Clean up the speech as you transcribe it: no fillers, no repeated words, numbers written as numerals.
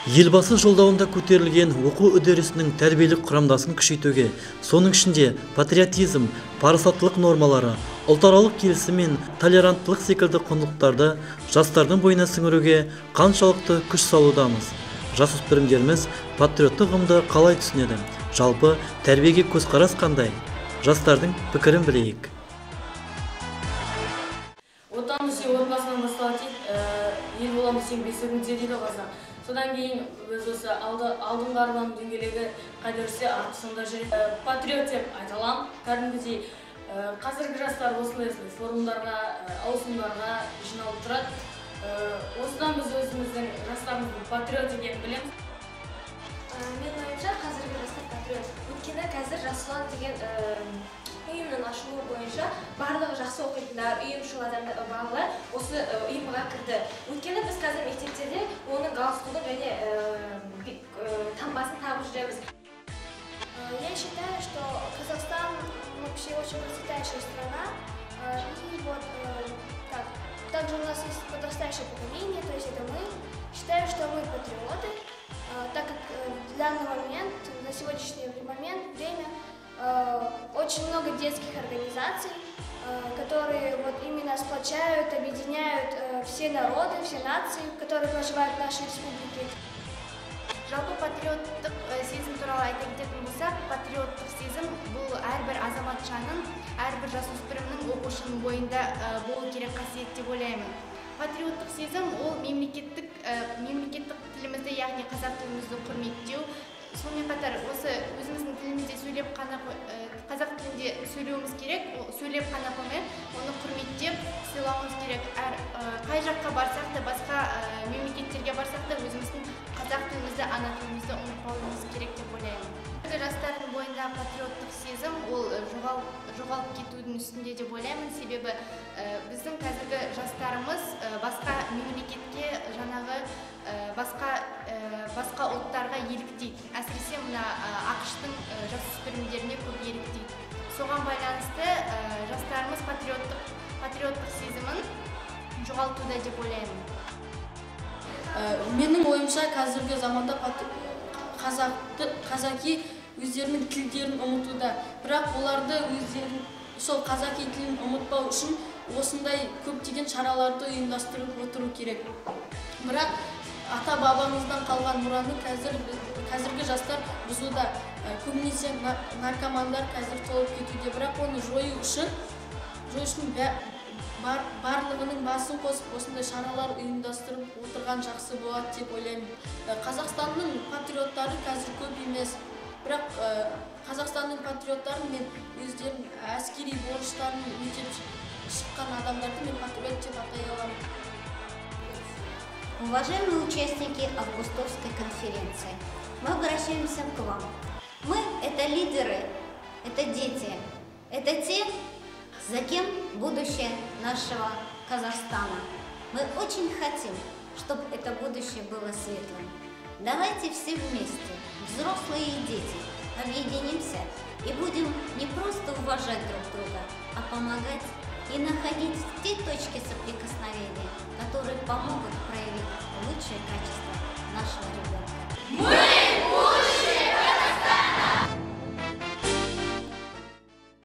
Елбасы жолдауында көтерілген оқу үдерісінің тәрбиелік құрамдасын күшейтуге, соның ішінде патриотизм, парасаттылық нормалары, ұлтаралық келісім мен толеранттылық секілді құндылықтарды жастардың бойына сіңіруге қаншалықты күш салудамыз. Жасөспірімдеріміз патриоттық ұғымды қалай түсінеді? Жалпы тәрбиеге көзқарас қандай? Жастардың пікірін білейік. Отанды сүй отбасынан басталады дейді, ел боламыз сен бесігімде дейді қазақ. Содан кейін біз осы алдыңғы арбаның дөңгелегі қайдырсе артысында жүреді. Патриот деп айта аламын. Кәдімгідей қазіргі жастар осындай форумдарға, ауысымдарға жиналып тұрады. Осыдан біз өзіміздің жастарымыздың патриот екенін білеміз. Менің ойымша қазіргі жастар патриот. Өйткені қазір Жас ұлан деген ұйымның ашылуы бойынша барлығы жақсы оқитындар, ұйымшыл адамдар, балалар осы ұйымға кірді. Өйткені біз қазір мектептерде оның галстугын және таңбасын тағып жүреміз. Я считаю, что Казахстан вообще очень процветающая страна. И вот также у нас есть подрастающее поколение, то есть это мы. Считаю, что мы патриоты, так как в данный момент, на сегодняшний момент, время, очень много детских организаций, которые вот именно сплочают, объединяют все народы, все нации, которые проживают в нашей республике. Жалпы патриоттық сезім туралы айта кететін болсақ, патриоттық сезім бұл әрбір азаматшаның, әрбір жасөспірімнің оқушының бойында болу керек қасиет деп ойлаймын. Патриоттық сезім ол мемлекеттік тілімізді, яғни қазақ тілімізді құрметтеу. Сонымен қатар осы өзіміздің тілімізде сөйлеп қана қазақ тілінде сөйлеуіміз керек, сөйлеп қана қоймай, оны құрметтеп сыйлауымыз керек. Қай жаққа барсақ та, басқа мемлекеттерге барсақ та өзіміздің қазақ тілімізді, ана тілімізді ұмытпауымыз керек деп ойлаймын. Жастардың бойында патриоттық сезім ол жоғалып кетудің үстінде деп ойлаймын. Себебі біздің қазіргі жастарымыз басқа мемлекетке, жаңағы басқа ұлттарға еліктейді. Әсіресе мына ақш-тың жасөспірімдеріне көп еліктейді. Соған байланысты жастарымыз патриоттық сезімін жоғалтуда деп ойлаймын. Менің ойымша қазіргі заманда қазақи өздерінің тілдерін ұмытуда. Бірақ оларды өздерінің сол қазақ тілін ұмытпау үшін осындай көптеген шараларды ұйымдастырып отыру керек. Бірақ ата-бабамыздан қалған мұраны қазіргі жастар бұзуда. Көбінесе наркомандар қазір толып кетуде. Бірақ оны жою үшін барлығының басын қосып, осындай шаралар ұйымдастырып отырған жақсы болады деп ойлаймын. Қазақстанның патриоттары қазір көп емес. Бірақ Қазақстанның патриоттарын мен өздерінің әскери борыштарын өтеп шыққан адамдарды мен патриот деп атай аламын. Уважаемые участники Августовской конференции, мы обращаемся к вам. Мы – это лидеры, это дети, это те, за кем будущее нашего Казахстана. Мы очень хотим, чтобы это будущее было светлым. Давайте все вместе, взрослые и дети, объединимся и будем не просто уважать друг друга, а помогать и находить те точки соприкосновения, которые помогут проявить лучшие качества нашего ребенка.